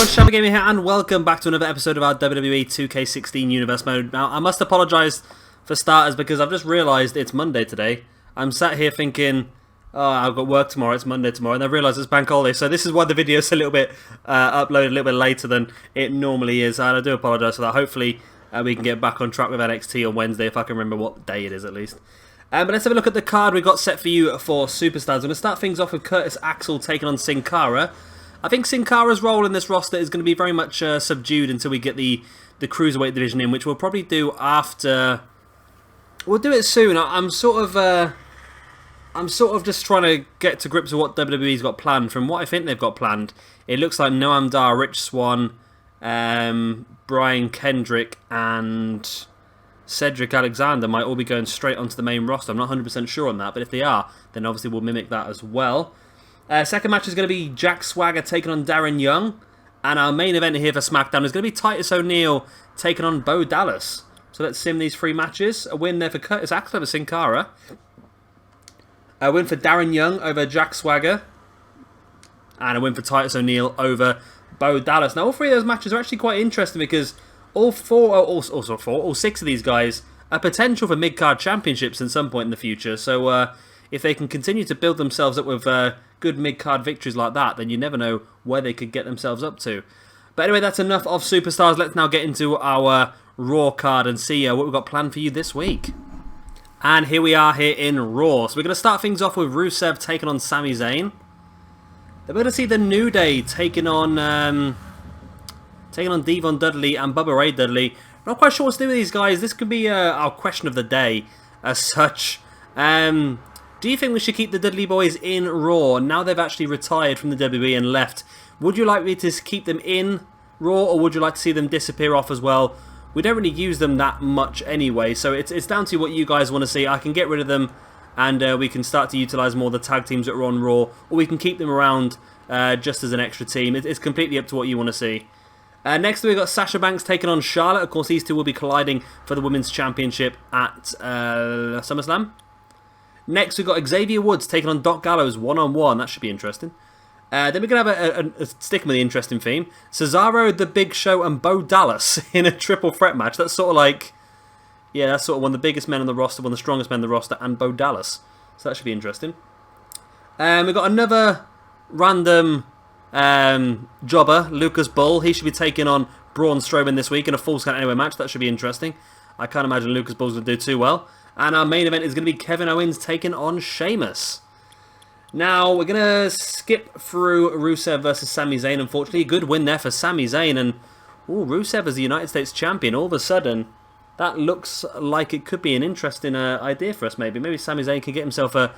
everyone, Shabba Gamer here, and welcome back to another episode of our WWE 2K16 Universe Mode. Now, I must apologise for starters because I've just realised it's Monday today. I'm sat here thinking, oh, I've got work tomorrow, it's Monday tomorrow, and I've realised it's bank holiday, so this is why the video's a little bit uploaded a little bit later than it normally is, and I do apologise for that. Hopefully, we can get back on track with NXT on Wednesday, if I can remember what day it is at least. But let's have a look at the card we got set for you for Superstars. I'm going to start things off with Curtis Axel taking on Sin Cara. I think Sin Cara's role in this roster is going to be very much subdued until we get the Cruiserweight division in, which we'll probably do after... We'll do it soon. I'm sort of just trying to get to grips with what WWE's got planned. From what I think they've got planned, it looks like Noam Dar, Rich Swann, Brian Kendrick, and Cedric Alexander might all be going straight onto the main roster. I'm not 100% sure on that, but if they are, then obviously we'll mimic that as well. Second match is going to be Jack Swagger taking on Darren Young. And our main event here for SmackDown is going to be Titus O'Neil taking on Bo Dallas. So let's sim these three matches. A win there for Curtis Axel over Sin Cara. A win for Darren Young over Jack Swagger. And a win for Titus O'Neil over Bo Dallas. Now all three of those matches are actually quite interesting because all six of these guys are potential for mid-card championships at some point in the future. So if they can continue to build themselves up with good mid-card victories like that, then you never know where they could get themselves up to. But anyway, that's enough of Superstars. Let's now get into our Raw card and see what we've got planned for you this week. And here we are here in Raw. So we're going to start things off with Rusev taking on Sami Zayn. Then we're going to see the New Day taking on Devon Dudley and Bubba Ray Dudley. Not quite sure what to do with these guys. This could be our question of the day as such. Do you think we should keep the Dudley Boys in Raw now they've actually retired from the WWE and left? Would you like me to keep them in Raw, or would you like to see them disappear off as well? We don't really use them that much anyway, so it's down to what you guys want to see. I can get rid of them and we can start to utilise more of the tag teams that are on Raw, or we can keep them around just as an extra team. It's completely up to what you want to see. Next we've got Sasha Banks taking on Charlotte. Of course, these two will be colliding for the Women's Championship at SummerSlam. Next, we've got Xavier Woods taking on Doc Gallows one-on-one. That should be interesting. Then we're going to have a sticking with the interesting theme. Cesaro, The Big Show, and Bo Dallas in a triple threat match. That's sort of like... Yeah, that's sort of one of the biggest men on the roster, one of the strongest men on the roster, and Bo Dallas. So that should be interesting. We've got another random jobber, Lucas Bull. He should be taking on Braun Strowman this week in a Falls Count Anywhere match. That should be interesting. I can't imagine Lucas Bull's going to do too well. And our main event is going to be Kevin Owens taking on Sheamus. Now, we're going to skip through Rusev versus Sami Zayn, unfortunately. Good win there for Sami Zayn. And Rusev as the United States Champion, all of a sudden, that looks like it could be an interesting idea for us, maybe. Maybe Sami Zayn can get himself a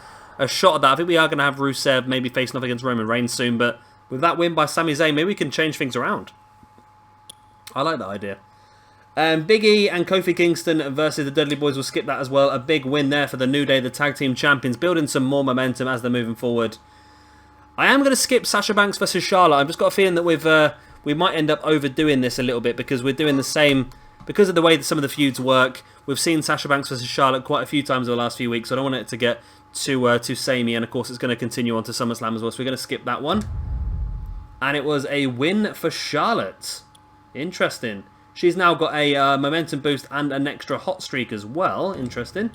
shot at that. I think we are going to have Rusev maybe facing off against Roman Reigns soon. But with that win by Sami Zayn, maybe we can change things around. I like that idea. Big E and Kofi Kingston versus the Dudley Boys. We'll skip that as well. A big win there for the New Day, the Tag Team Champions, building some more momentum as they're moving forward. I am going to skip Sasha Banks versus Charlotte. I've just got a feeling that we might end up overdoing this a little bit because we're doing the same... Because of the way that some of the feuds work, we've seen Sasha Banks versus Charlotte quite a few times over the last few weeks, so I don't want it to get too samey, and of course it's going to continue on to SummerSlam as well, so we're going to skip that one. And it was a win for Charlotte. Interesting. She's now got a momentum boost and an extra hot streak as well. Interesting.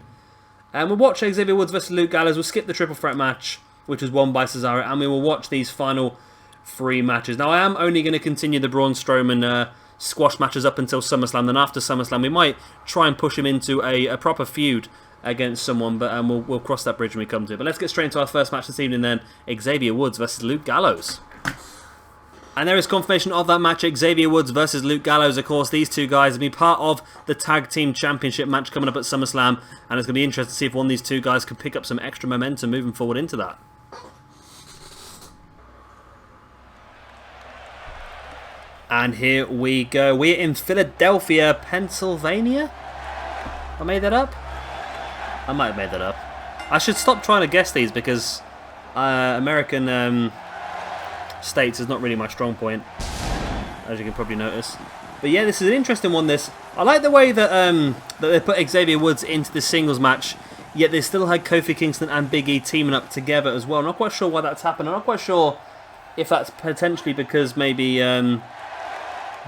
And we'll watch Xavier Woods versus Luke Gallows. We'll skip the triple threat match, which was won by Cesaro, and we will watch these final three matches. Now, I am only going to continue the Braun Strowman squash matches up until SummerSlam. Then after SummerSlam, we might try and push him into a proper feud against someone, but we'll cross that bridge when we come to it. But let's get straight into our first match this evening then. Xavier Woods versus Luke Gallows. And there is confirmation of that match, Xavier Woods versus Luke Gallows. Of course, these two guys will be part of the Tag Team Championship match coming up at SummerSlam. And it's going to be interesting to see if one of these two guys can pick up some extra momentum moving forward into that. And here we go. We're in Philadelphia, Pennsylvania. I made that up? I might have made that up. I should stop trying to guess these because American... States is not really my strong point, as you can probably notice. But yeah, this is an interesting one. I like the way that that they put Xavier Woods into the singles match, yet they still had Kofi Kingston and Big E teaming up together as well. I'm not quite sure why that's happened. I'm not quite sure if that's potentially because maybe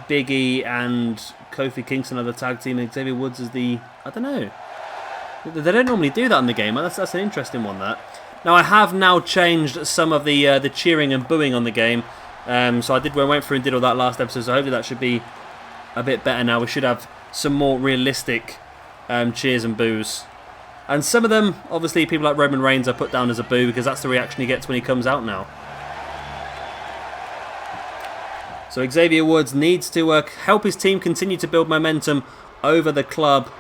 Big E and Kofi Kingston are the tag team, and Xavier Woods is the... I don't know. They don't normally do that in the game. That's an interesting one, that. Now, I have now changed some of the cheering and booing on the game. So I went through and did all that last episode, so hopefully that should be a bit better now. We should have some more realistic cheers and boos. And some of them, obviously, people like Roman Reigns are put down as a boo because that's the reaction he gets when he comes out now. So Xavier Woods needs to help his team continue to build momentum over the club.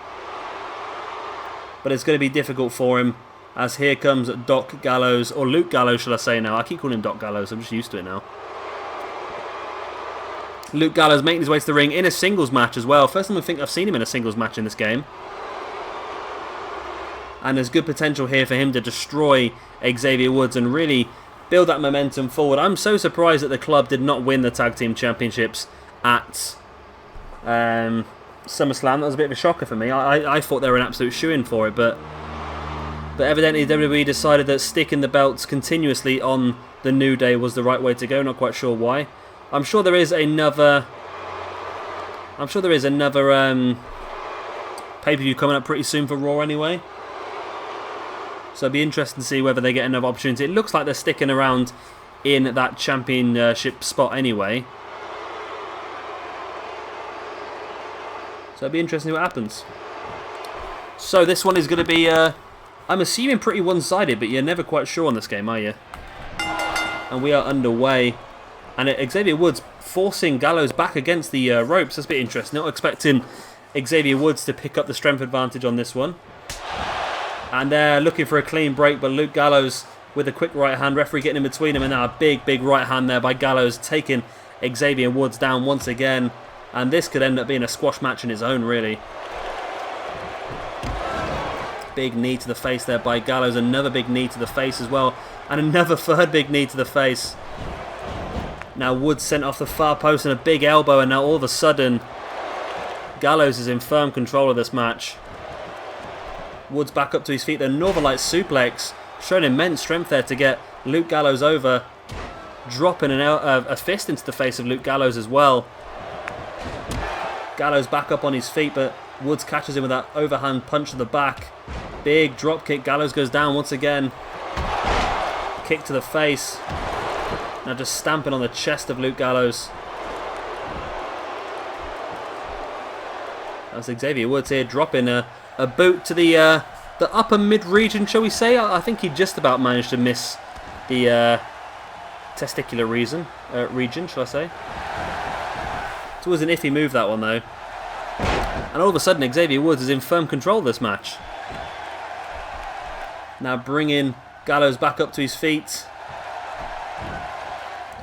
But it's going to be difficult for him, as here comes Doc Gallows, or Luke Gallows, shall I say now. I keep calling him Doc Gallows, I'm just used to it now. Luke Gallows making his way to the ring in a singles match as well. First time I think I've seen him in a singles match in this game. And there's good potential here for him to destroy Xavier Woods and really build that momentum forward. I'm so surprised that the club did not win the Tag Team Championships at SummerSlam. That was a bit of a shocker for me. I thought they were an absolute shoo-in for it, but evidently WWE decided that sticking the belts continuously on the New Day was the right way to go. Not quite sure why. I'm sure there is another pay-per-view coming up pretty soon for Raw anyway. So it'll be interesting to see whether they get another opportunity. It looks like they're sticking around in that championship spot anyway. So it'll be interesting to see what happens. So this one is going to be, I'm assuming, pretty one-sided, but you're never quite sure on this game, are you? And we are underway. And Xavier Woods forcing Gallows back against the ropes. That's a bit interesting. Not expecting Xavier Woods to pick up the strength advantage on this one. And they're looking for a clean break, but Luke Gallows with a quick right hand. Referee getting in between them, and now a big right hand there by Gallows, taking Xavier Woods down once again. And this could end up being a squash match in its own, really. Big knee to the face there by Gallows. Another big knee to the face as well. And another third big knee to the face. Now Woods sent off the far post and a big elbow, and now all of a sudden Gallows is in firm control of this match. Woods back up to his feet. The Northern Light suplex, showing immense strength there to get Luke Gallows over. Dropping a fist into the face of Luke Gallows as well. Gallows back up on his feet, but Woods catches him with that overhand punch to the back. Big drop kick. Gallows goes down once again. Kick to the face. Now just stamping on the chest of Luke Gallows. That's Xavier Woods here dropping a boot to the upper mid-region, shall we say. I think he just about managed to miss the testicular region, shall I say. It was an iffy move, that one, though. And all of a sudden, Xavier Woods is in firm control of this match. Now bringing Gallows back up to his feet.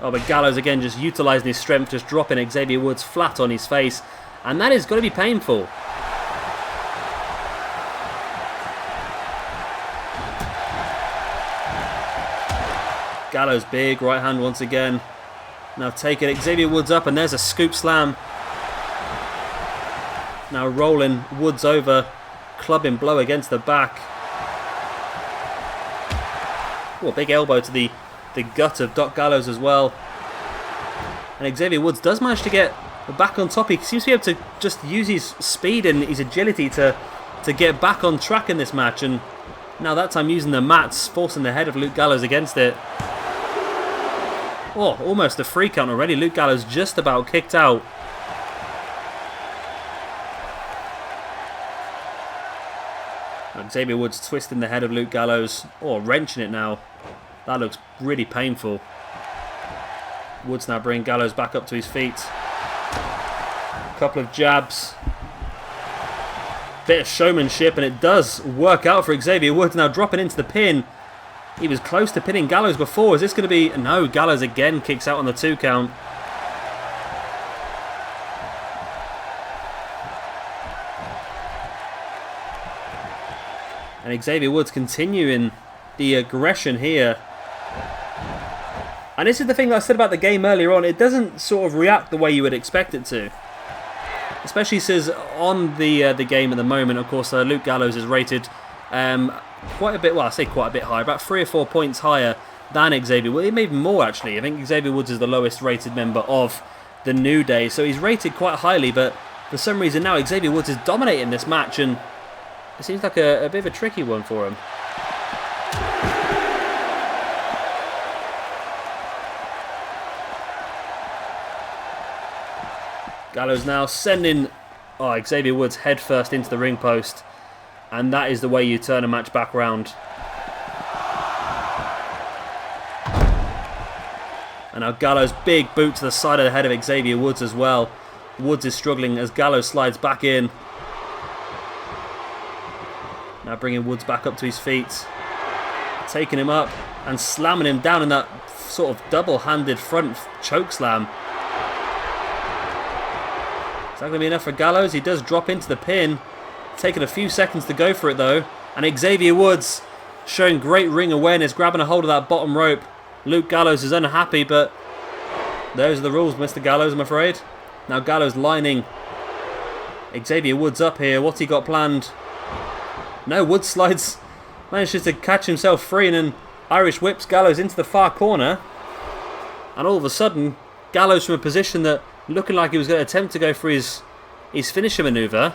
Oh, but Gallows again just utilising his strength, just dropping Xavier Woods flat on his face. And that is going to be painful. Gallows big right hand once again. Now taking Xavier Woods up, and there's a scoop slam. Now rolling Woods over, clubbing blow against the back. Oh, a big elbow to the gut of Doc Gallows as well. And Xavier Woods does manage to get back on top. He seems to be able to just use his speed and his agility to get back on track in this match. And now that time using the mats, forcing the head of Luke Gallows against it. Oh, almost a free count already. Luke Gallows just about kicked out. And Xavier Woods twisting the head of Luke Gallows. Oh, wrenching it now. That looks really painful. Woods now bringing Gallows back up to his feet. A couple of jabs. Bit of showmanship, and it does work out for Xavier Woods. Now dropping into the pin. He was close to pinning Gallows before. Is this going to be... No, Gallows again kicks out on the 2 count. And Xavier Woods continuing the aggression here. And this is the thing that I said about the game earlier on. It doesn't sort of react the way you would expect it to. Especially since on the game at the moment, of course, Luke Gallows is rated quite a bit, well, I say quite a bit higher, about 3 or 4 points higher than Xavier Woods. Maybe more, actually. I think Xavier Woods is the lowest rated member of the New Day. So he's rated quite highly, but for some reason now Xavier Woods is dominating this match, and it seems like a bit of a tricky one for him. Gallows now sending Xavier Woods head first into the ring post, and that is the way you turn a match back round. And now Gallows, big boot to the side of the head of Xavier Woods as well. Woods is struggling as Gallows slides back in. Now bringing Woods back up to his feet. Taking him up and slamming him down in that sort of double-handed front choke slam. Is that going to be enough for Gallows? He does drop into the pin. Taking a few seconds to go for it though. And Xavier Woods showing great ring awareness, grabbing a hold of that bottom rope. Luke Gallows is unhappy, but those are the rules, Mr. Gallows, I'm afraid. Now Gallows lining Xavier Woods up here. What's he got planned? No, Woods slides, manages to catch himself free and then Irish whips Gallows into the far corner. And all of a sudden, Gallows from a position that looking like he was going to attempt to go for his finisher maneuver,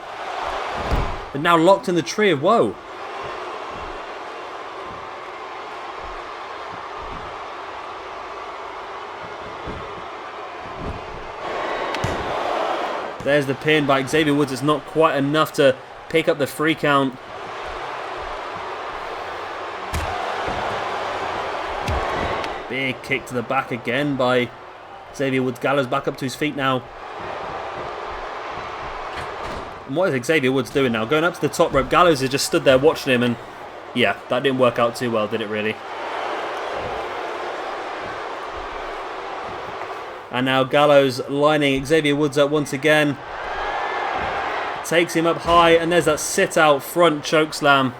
but now locked in the tree of woe. There's the pin by Xavier Woods. It's not quite enough to pick up the free count. Big kick to the back again by Xavier Woods. Gallows back up to his feet now. And what is Xavier Woods doing now? Going up to the top rope. Gallows has just stood there watching him, and yeah, that didn't work out too well, did it really? And now Gallows lining Xavier Woods up once again. Takes him up high, and there's that sit-out front chokeslam.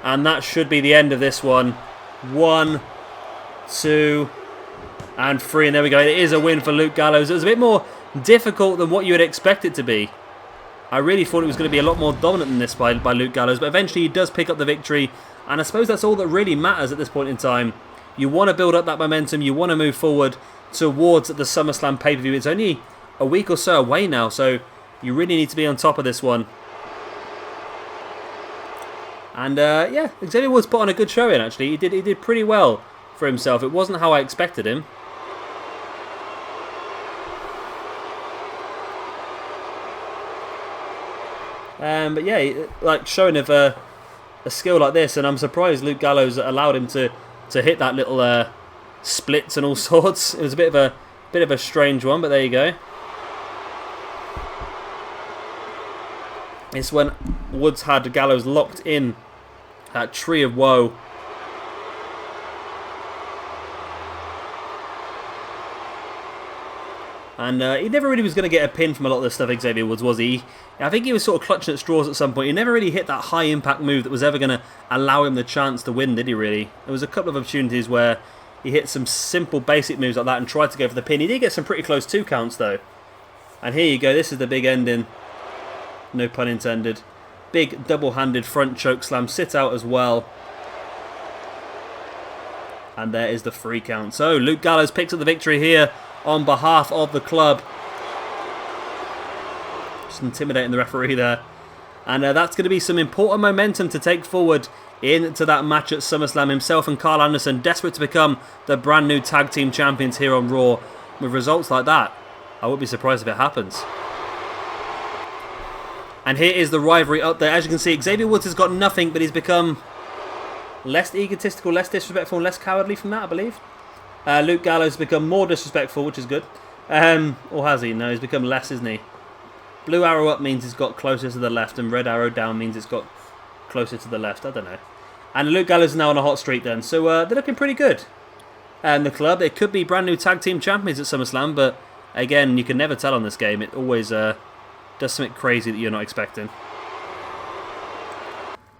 And that should be the end of this one. 1, 2, and 3. And there we go. It is a win for Luke Gallows. It was a bit more difficult than what you would expect it to be. I really thought it was going to be a lot more dominant than this by Luke Gallows. But eventually he does pick up the victory. And I suppose that's all that really matters at this point in time. You want to build up that momentum. You want to move forward towards the SummerSlam pay-per-view. It's only a week or so away now, so you really need to be on top of this one. And yeah, Xavier Woods put on a good showing actually. He did pretty well for himself. It wasn't how I expected him. But yeah, like showing of a skill like this, and I'm surprised Luke Gallows allowed him to hit that little splits and all sorts. It was a bit of a strange one, but there you go. It's when Woods had Gallows locked in that tree of woe. And he never really was going to get a pin from a lot of this stuff, Xavier Woods, was he? I think he was sort of clutching at straws at some point. He never really hit that high impact move that was ever going to allow him the chance to win, did he really? There was a couple of opportunities where he hit some simple basic moves like that and tried to go for the pin. He did get some pretty close 2 counts though. And here you go, this is the big ending. No pun intended. Big double-handed front choke slam, sit out as well. And there is the 3 count. So Luke Gallows picks up the victory here on behalf of the club. Just intimidating the referee there. And that's going to be some important momentum to take forward into that match at SummerSlam. Himself and Carl Anderson desperate to become the brand new tag team champions here on Raw. With results like that, I wouldn't be surprised if it happens. And here is the rivalry up there. As you can see, Xavier Woods has got nothing, but he's become less egotistical, less disrespectful, and less cowardly from that, I believe. Luke Gallows has become more disrespectful, which is good. Or has he? No, he's become less, isn't he? Blue arrow up means he's got closer to the left, and red arrow down means it's got closer to the left. I don't know. And Luke Gallows is now on a hot streak then. So they're looking pretty good. And the club, they could be brand new tag team champions at SummerSlam, but again, you can never tell on this game. It always does something crazy that you're not expecting.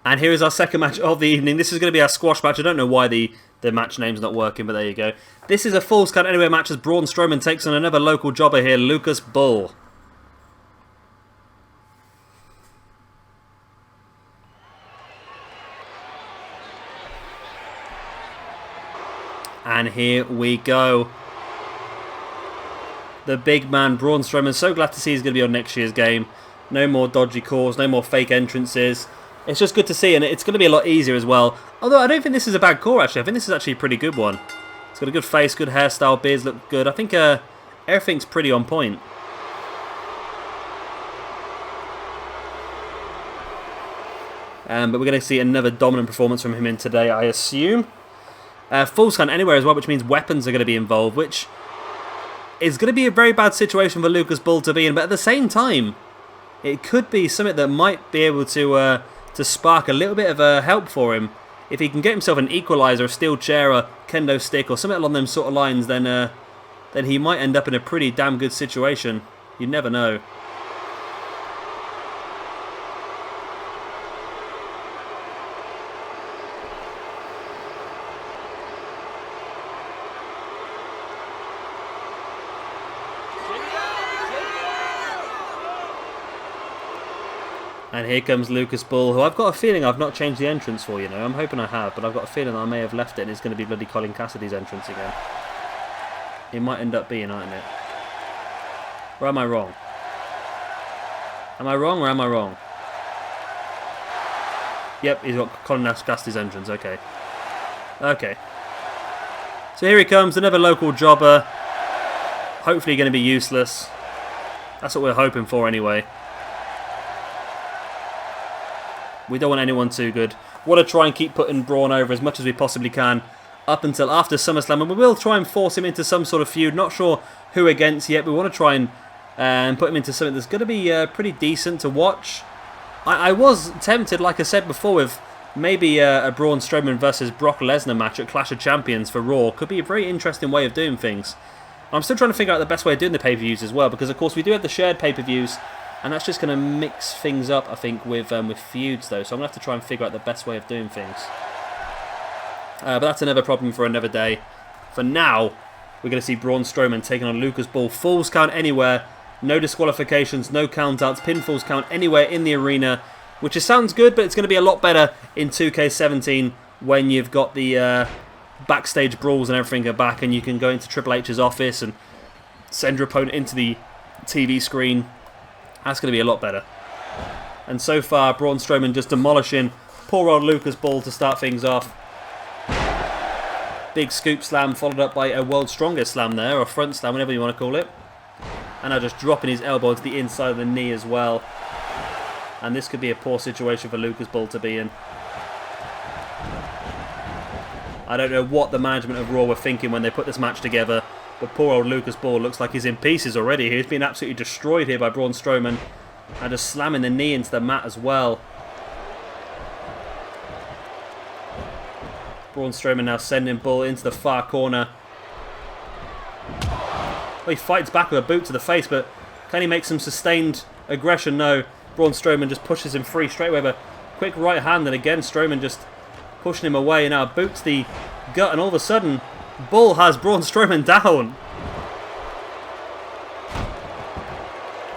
And here is our second match of the evening. This is going to be our squash match. I don't know why the match name's not working, but there you go. This is a Falls Count Anywhere match as Braun Strowman takes on another local jobber here, Lucas Bull. And here we go. the big man, Braun Strowman. So glad to see he's going to be on next year's game. No more dodgy calls, no more fake entrances. It's just good to see, and it's going to be a lot easier as well. Although I don't think this is a bad core, actually. I think this is actually a pretty good one. It's got a good face, good hairstyle, beards look good. I think everything's pretty on point. But we're going to see another dominant performance from him in today, I assume. Falls count anywhere as well, which means weapons are going to be involved, which is going to be a very bad situation for Lucas Bull to be in. But at the same time, it could be something that might be able to spark a little bit of help for him. If he can get himself an equalizer, a steel chair, a kendo stick, or something along them sort of lines, then he might end up in a pretty damn good situation. You never know. And here comes Lucas Bull, who I've got a feeling I've not changed the entrance for, you know. I'm hoping I have, but I've got a feeling that I may have left it and it's going to be bloody Colin Cassidy's entrance again. It might end up being, mightn't it? Or am I wrong? Am I wrong or am I wrong? Yep, he's got Colin Cassidy's entrance, okay. Okay. So here he comes, another local jobber. Hopefully going to be useless. That's what we're hoping for anyway. We don't want anyone too good. Want to try and keep putting Braun over as much as we possibly can up until after SummerSlam. And we will try and force him into some sort of feud. Not sure who against yet. We want to try and put him into something that's going to be pretty decent to watch. I was tempted, like I said before, with maybe a Braun Strowman versus Brock Lesnar match at Clash of Champions for Raw. Could be a very interesting way of doing things. I'm still trying to figure out the best way of doing the pay-per-views as well. Because, of course, we do have the shared pay-per-views. And that's just going to mix things up, I think, with feuds, though. So I'm going to have to try and figure out the best way of doing things. But that's another problem for another day. For now, we're going to see Braun Strowman taking on Lucas Bull. Falls count anywhere. No disqualifications, no countouts. Pinfalls count anywhere in the arena. Which sounds good, but it's going to be a lot better in 2K17 when you've got the backstage brawls and everything back. And you can go into Triple H's office and send your opponent into the TV screen. That's going to be a lot better. And so far, Braun Strowman just demolishing poor old Lucas Bull to start things off. Big scoop slam followed up by a world's strongest slam there, or front slam, whatever you want to call it. And now just dropping his elbow into the inside of the knee as well. And this could be a poor situation for Lucas Bull to be in. I don't know what the management of Raw were thinking when they put this match together. But poor old Lucas Bull looks like he's in pieces already. He's been absolutely destroyed here by Braun Strowman. And just slamming the knee into the mat as well. Braun Strowman now sending Bull into the far corner. Well, he fights back with a boot to the face, but can he make some sustained aggression? No. Braun Strowman just pushes him free straight away with a quick right hand. And again, Strowman just pushing him away. And now boots the gut, and all of a sudden Bull has Braun Strowman down.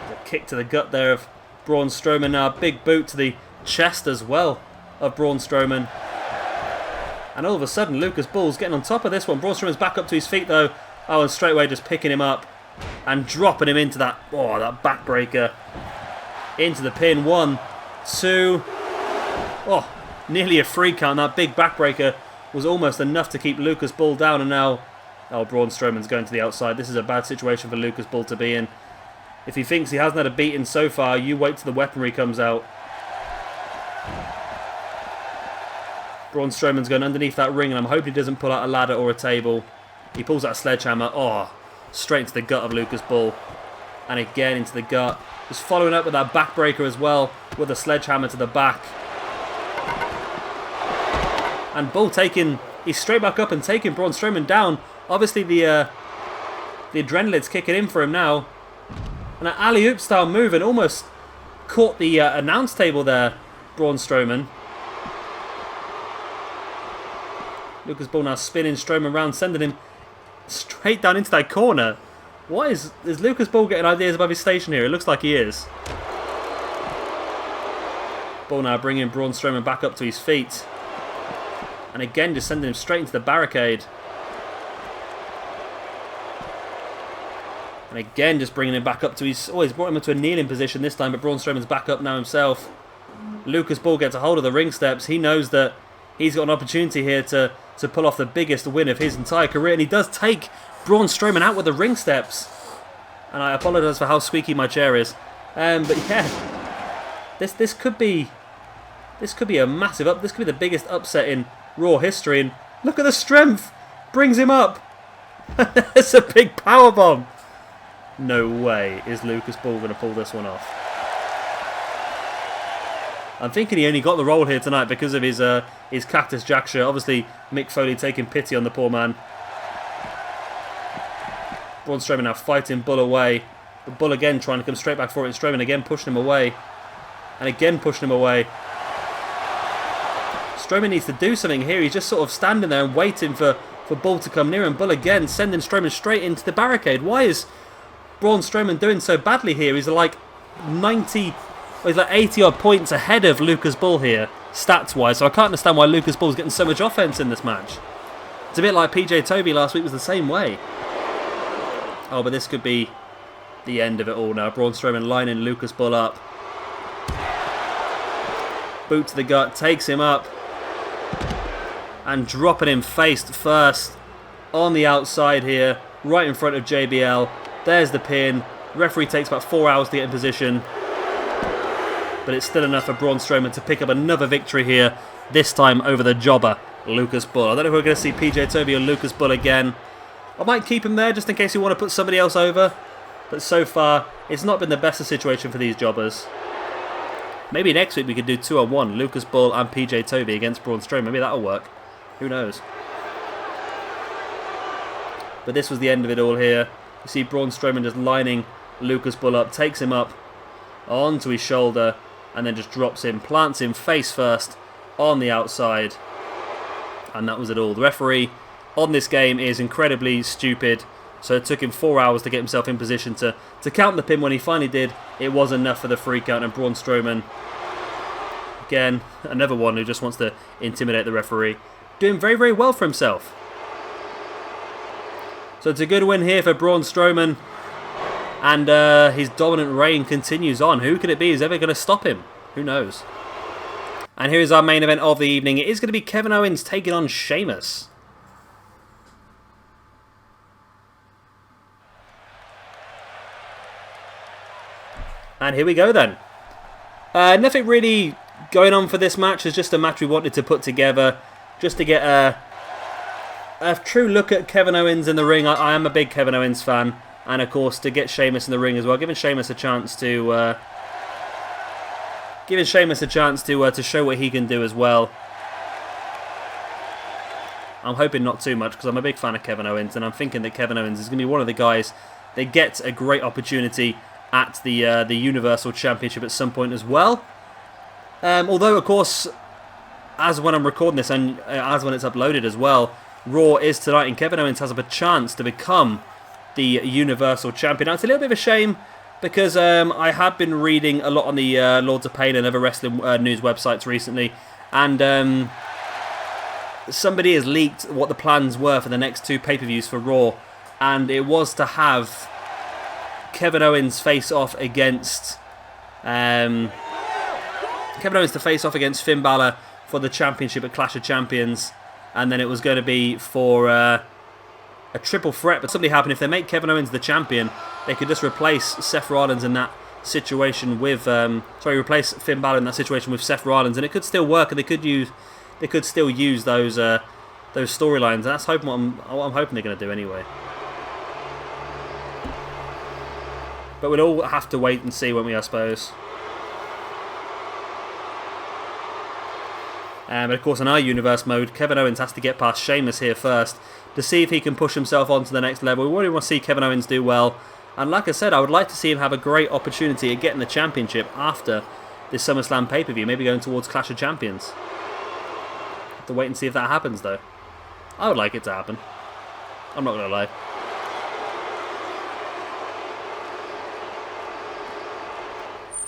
There's a kick to the gut there of Braun Strowman now. Big boot to the chest as well of Braun Strowman. And all of a sudden, Lucas Bull's getting on top of this one. Braun Strowman's back up to his feet though. Oh, and straight away just picking him up and dropping him into that backbreaker. Into the pin. 1, 2. Oh, nearly a 3 count. That big backbreaker was almost enough to keep Lucas Bull down, and now Braun Strowman's going to the outside. This is a bad situation for Lucas Bull to be in. If he thinks he hasn't had a beating so far, you wait till the weaponry comes out. Braun Strowman's going underneath that ring, and I'm hoping he doesn't pull out a ladder or a table. He pulls out a sledgehammer. Oh, straight into the gut of Lucas Bull. And again into the gut. Just following up with that backbreaker as well, with a sledgehammer to the back. And Bull he's straight back up and taking Braun Strowman down. Obviously the adrenaline's kicking in for him now. And an alley-oop style move, and almost caught the announce table there, Braun Strowman. Lucas Bull now spinning Strowman around, sending him straight down into that corner. What is Lucas Bull getting ideas above his station here? It looks like he is. Bull now bringing Braun Strowman back up to his feet. And again, just sending him straight into the barricade. And again, just bringing him back up to his... Oh, he's brought him into a kneeling position this time, but Braun Strowman's back up now himself. Lucas Bull gets a hold of the ring steps. He knows that he's got an opportunity here to pull off the biggest win of his entire career. And he does take Braun Strowman out with the ring steps. And I apologise for how squeaky my chair is. But yeah, this could be a massive this could be the biggest upset in Raw history. And look at the strength, brings him up. That's a big powerbomb. No way is Lucas Bull going to pull this one off. I'm thinking he only got the role here tonight because of his Cactus Jack shirt. Obviously, Mick Foley taking pity on the poor man. Braun Strowman now fighting Bull away. But Bull again trying to come straight back for it. And Strowman again pushing him away. And again pushing him away. Strowman needs to do something here. He's just sort of standing there and waiting for Bull to come near him. Bull again sending Strowman straight into the barricade. Why is Braun Strowman doing so badly here? He's like 90... Well, he's like 80 odd points ahead of Lucas Bull here, stats wise, so I can't understand why Lucas Bull's getting so much offense in this match. It's a bit like PJ Toby last week was the same way. Oh, but this could be the end of it all now. Braun Strowman lining Lucas Bull up. Boot to the gut, takes him up. And dropping him face first on the outside here, right in front of JBL. There's the pin. Referee takes about 4 hours to get in position. But it's still enough for Braun Strowman to pick up another victory here, this time over the jobber, Lucas Bull. I don't know if we're going to see PJ Toby or Lucas Bull again. I might keep him there just in case you want to put somebody else over. But so far, it's not been the best of situation for these jobbers. Maybe next week we could do 2-on-1, Lucas Bull and PJ Toby against Braun Strowman. Maybe that'll work. Who knows? But this was the end of it all here. You see Braun Strowman just lining Lucas Bull up, takes him up onto his shoulder, and then just drops him, plants him face first on the outside. And that was it all. The referee on this game is incredibly stupid. So it took him 4 hours to get himself in position to count the pin. When he finally did, it was enough for the free count. And Braun Strowman, again, another one who just wants to intimidate the referee. Doing very, very well for himself. So it's a good win here for Braun Strowman. And his dominant reign continues on. Who could it be who's ever going to stop him? Who knows? And here's our main event of the evening. It is going to be Kevin Owens taking on Sheamus. And here we go then. Nothing really going on for this match. It's just a match we wanted to put together. Just to get a true look at Kevin Owens in the ring. I am a big Kevin Owens fan. And of course, to get Sheamus in the ring as well, giving Sheamus a chance to to show what he can do as well. I'm hoping not too much because I'm a big fan of Kevin Owens, and I'm thinking that Kevin Owens is going to be one of the guys that gets a great opportunity at the Universal Championship at some point as well. Although, of course, as when I'm recording this and as when it's uploaded as well, Raw is tonight, and Kevin Owens has a chance to become the Universal Champion. Now, it's a little bit of a shame because I have been reading a lot on the Lords of Pain and other wrestling news websites recently, and somebody has leaked what the plans were for the next 2 pay-per-views for Raw, and it was to have Kevin Owens face off against Finn Balor for the championship at Clash of Champions, and then it was going to be for a triple threat. But something happened. If they make Kevin Owens the champion, they could just replace Seth Rollins in that situation with replace Finn Balor in that situation with Seth Rollins, and it could still work, and they could still use those storylines. And that's what I'm hoping they're going to do anyway. But we'll all have to wait and see, won't we, I suppose. But of course, in our universe mode, Kevin Owens has to get past Sheamus here first to see if he can push himself on to the next level. We really want to see Kevin Owens do well. And like I said, I would like to see him have a great opportunity at getting the championship after this SummerSlam pay-per-view. Maybe going towards Clash of Champions. Have to wait and see if that happens, though. I would like it to happen. I'm not going to lie.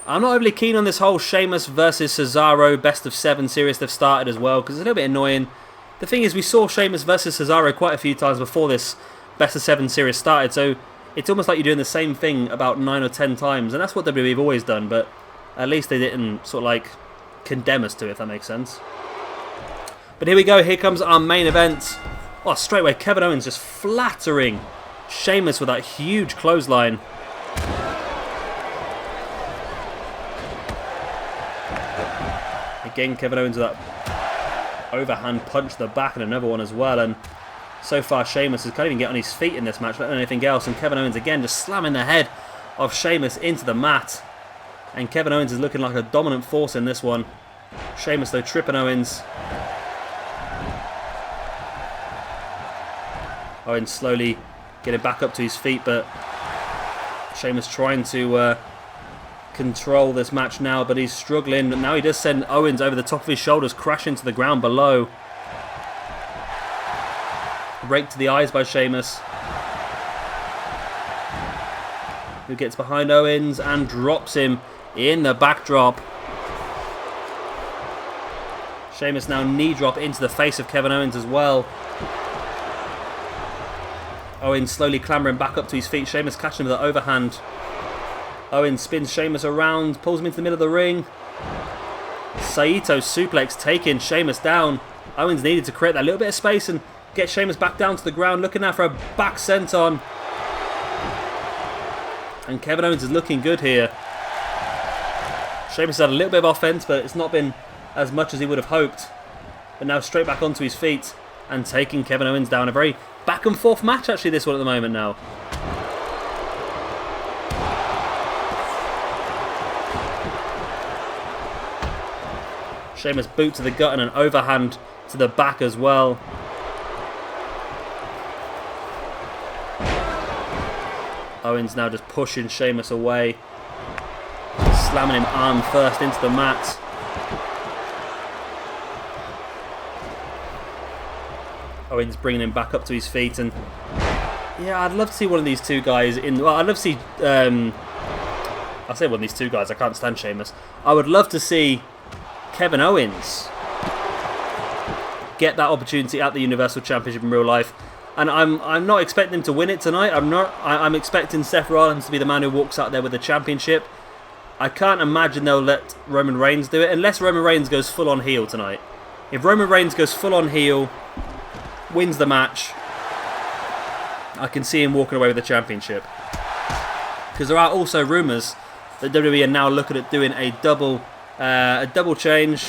I'm not overly keen on this whole Sheamus versus Cesaro best of 7 series they've started as well, because it's a little bit annoying. The thing is, we saw Sheamus versus Cesaro quite a few times before this best of 7 series started, so it's almost like you're doing the same thing about 9 or 10 times, and that's what WWE have always done, but at least they didn't sort of like condemn us to it, if that makes sense. But here we go, here comes our main event. Oh, straight away, Kevin Owens just flattering Sheamus with that huge clothesline. Again, Kevin Owens with that overhand punch to the back and another one as well. And so far, Sheamus can't even get on his feet in this match, let alone anything else. And Kevin Owens again just slamming the head of Sheamus into the mat. And Kevin Owens is looking like a dominant force in this one. Sheamus, though, tripping Owens. Owens slowly getting back up to his feet, but Sheamus trying to control this match now, but he's struggling. But now he does send Owens over the top of his shoulders, crashing to the ground below. Rake to the eyes by Sheamus, who gets behind Owens and drops him in the backdrop. Sheamus now knee drop into the face of Kevin Owens as well. Owens slowly clambering back up to his feet. Sheamus catching him with the overhand. Owens spins Sheamus around, pulls him into the middle of the ring. Saito suplex taking Sheamus down. Owens needed to create that little bit of space and get Sheamus back down to the ground, looking now for a back senton. And Kevin Owens is looking good here. Sheamus had a little bit of offense, but it's not been as much as he would have hoped. But now straight back onto his feet and taking Kevin Owens down. A very back and forth match actually, this one at the moment now. Sheamus boot to the gut and an overhand to the back as well. Owens now just pushing Sheamus away. Slamming him arm first into the mat. Owens bringing him back up to his feet, and yeah, I'd love to see one of these two guys in. Well, I'd love to see. I say one of these two guys. I can't stand Sheamus. I would love to see Kevin Owens get that opportunity at the Universal Championship in real life, and I'm not expecting him to win it tonight. I'm expecting Seth Rollins to be the man who walks out there with the championship. I can't imagine they'll let Roman Reigns do it unless Roman Reigns goes full on heel tonight. If Roman Reigns goes full on heel, wins the match, I can see him walking away with the championship. Because there are also rumours that WWE are now looking at doing a double change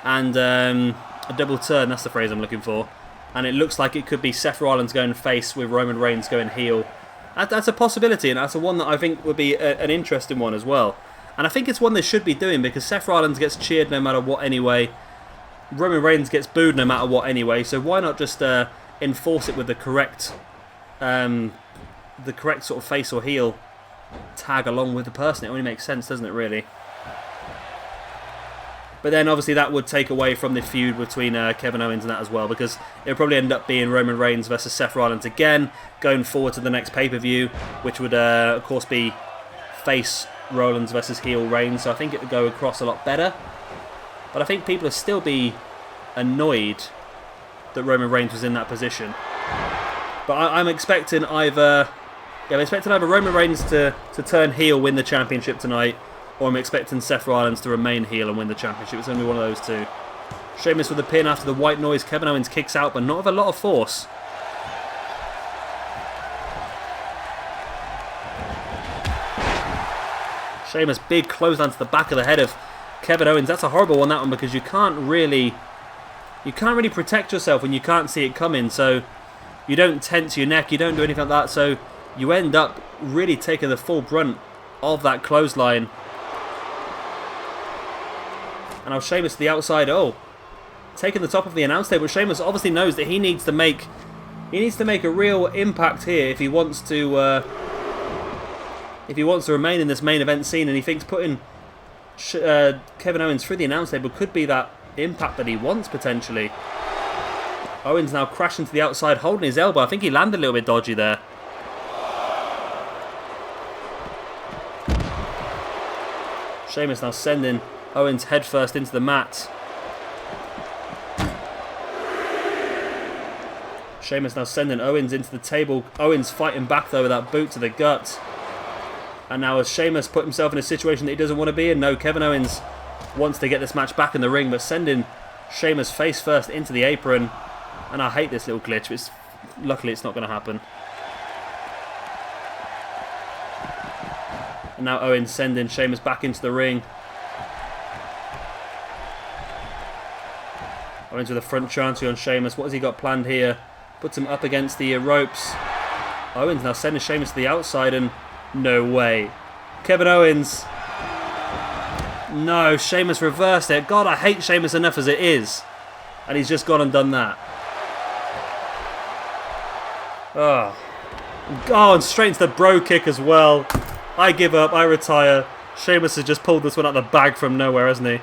and a double turn. That's the phrase I'm looking for. And it looks like it could be Seth Rollins going face with Roman Reigns going heel. That's a possibility, and that's a one that I think would be an interesting one as well. And I think it's one they should be doing because Seth Rollins gets cheered no matter what anyway. Roman Reigns gets booed no matter what anyway, so why not just enforce it with the correct sort of face or heel tag along with the person? It only makes sense, doesn't it, really? But then obviously that would take away from the feud between Kevin Owens and that as well, because it would probably end up being Roman Reigns versus Seth Rollins again, going forward to the next pay-per-view, which would of course be face Rollins versus heel Reigns, so I think it would go across a lot better. But I think people would still be annoyed that Roman Reigns was in that position. But I'm expecting either Roman Reigns to turn heel, win the championship tonight, or I'm expecting Seth Rollins to remain heel and win the championship. It's only one of those two. Sheamus with the pin after the white noise. Kevin Owens kicks out, but not with a lot of force. Sheamus, big clothesline to the back of the head of Kevin Owens. That's a horrible one, that one, because you can't really protect yourself when you can't see it coming. So you don't tense your neck, you don't do anything like that. So you end up really taking the full brunt of that clothesline. And now Sheamus to the outside. Oh, taking the top of the announce table. Sheamus obviously knows that he needs to make a real impact here if he wants to remain in this main event scene. And he thinks putting Kevin Owens through the announce table could be that impact that he wants potentially. Owens now crashing to the outside, holding his elbow. I think he landed a little bit dodgy there. Sheamus now sending Owens headfirst into the mat. Sheamus now sending Owens into the table. Owens fighting back though with that boot to the gut. And now has Sheamus put himself in a situation that he doesn't want to be in? No, Kevin Owens wants to get this match back in the ring, but sending Sheamus face first into the apron. And I hate this little glitch, but luckily it's not going to happen. And now Owens sending Sheamus back into the ring. Owens with a front chancy on Sheamus. What has he got planned here? Puts him up against the ropes. Owens now sending Sheamus to the outside, and no way. Kevin Owens. No, Sheamus reversed it. God, I hate Sheamus enough as it is. And he's just gone and done that. Oh, and straight into the bro kick as well. I give up, I retire. Sheamus has just pulled this one out of the bag from nowhere, hasn't he?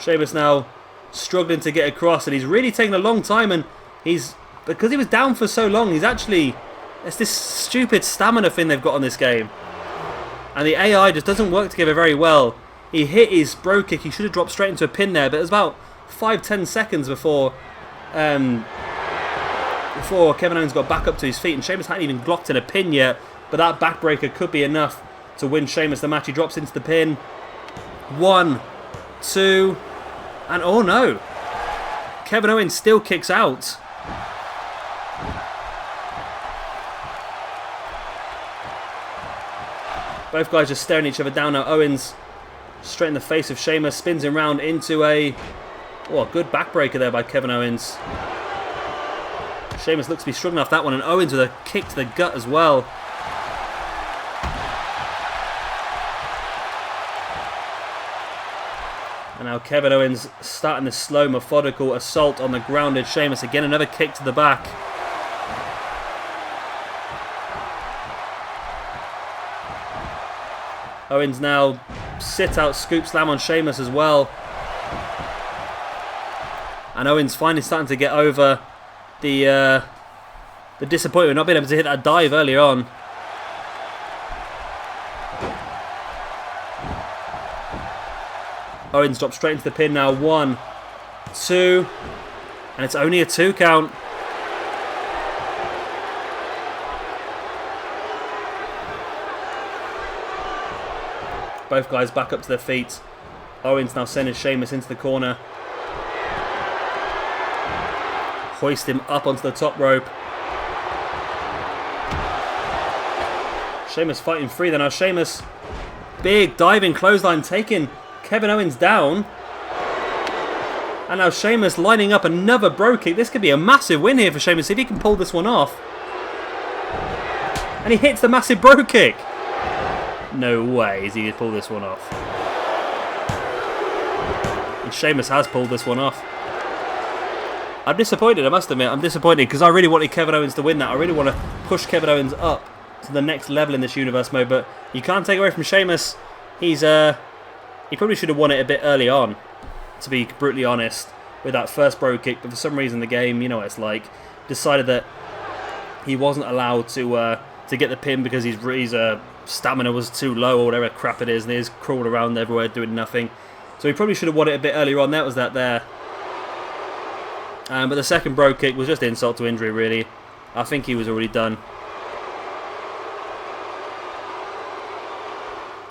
Sheamus now struggling to get across, and he's really taking a long time, and because he was down for so long, it's this stupid stamina thing they've got on this game. And the AI just doesn't work together very well. He hit his bro kick, he should have dropped straight into a pin there, but it was about 5-10 seconds before Kevin Owens got back up to his feet, and Sheamus hadn't even blocked in a pin yet, but that backbreaker could be enough to win Sheamus the match. He drops into the pin. 1, 2, and oh no! Kevin Owens still kicks out. Both guys just staring each other down now. Owens straight in the face of Sheamus, spins him round into a good backbreaker there by Kevin Owens. Sheamus looks to be struggling off that one, and Owens with a kick to the gut as well. And now Kevin Owens starting the slow, methodical assault on the grounded Sheamus. Again, another kick to the back. Owens now sit-out scoop slam on Sheamus as well. And Owens finally starting to get over the disappointment of not being able to hit that dive earlier on. Owens drops straight into the pin now. 1, 2, and it's only a 2 count. Both guys back up to their feet. Owens now sending Sheamus into the corner. Hoist him up onto the top rope. Sheamus fighting free there now. Sheamus, big diving clothesline taking Kevin Owens down. And now Sheamus lining up another bro kick. This could be a massive win here for Sheamus if he can pull this one off. And he hits the massive bro kick. No way is he going to pull this one off. And Sheamus has pulled this one off. I'm disappointed, I must admit. I'm disappointed because I really wanted Kevin Owens to win that. I really want to push Kevin Owens up to the next level in this universe mode. But you can't take away from Sheamus. He probably should have won it a bit early on, to be brutally honest, with that first bro kick. But for some reason the game, you know what it's like, decided that he wasn't allowed to get the pin because his stamina was too low or whatever crap it is, and he just crawled around everywhere doing nothing. So he probably should have won it a bit earlier on. That was that there. But the second bro kick was just insult to injury, really. I think he was already done.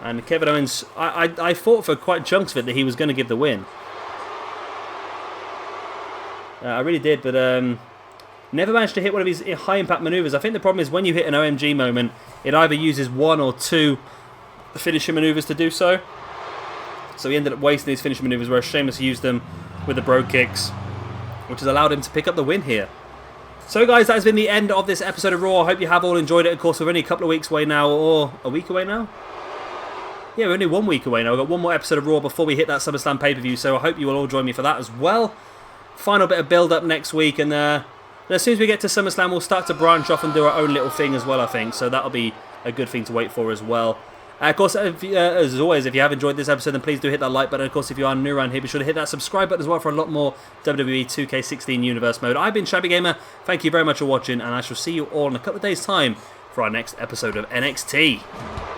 And Kevin Owens, I thought for quite chunks of it that he was going to give the win. I really did, but never managed to hit one of his high-impact maneuvers. I think the problem is when you hit an OMG moment, it either uses 1 or 2 finishing maneuvers to do so. So he ended up wasting his finishing maneuvers, whereas Sheamus used them with the bro kicks, which has allowed him to pick up the win here. So guys, that has been the end of this episode of Raw. I hope you have all enjoyed it. Of course, we're only a couple of weeks away now, or a week away now? Yeah, we're only 1 week away now. We've got one more episode of Raw before we hit that SummerSlam pay-per-view, so I hope you will all join me for that as well. Final bit of build-up next week, and as soon as we get to SummerSlam, we'll start to branch off and do our own little thing as well, I think. So that'll be a good thing to wait for as well. Of course, as always, if you have enjoyed this episode, then please do hit that like button. Of course, if you are new around here, be sure to hit that subscribe button as well for a lot more WWE 2K16 Universe Mode. I've been Shabby Gamer. Thank you very much for watching, and I shall see you all in a couple of days' time for our next episode of NXT.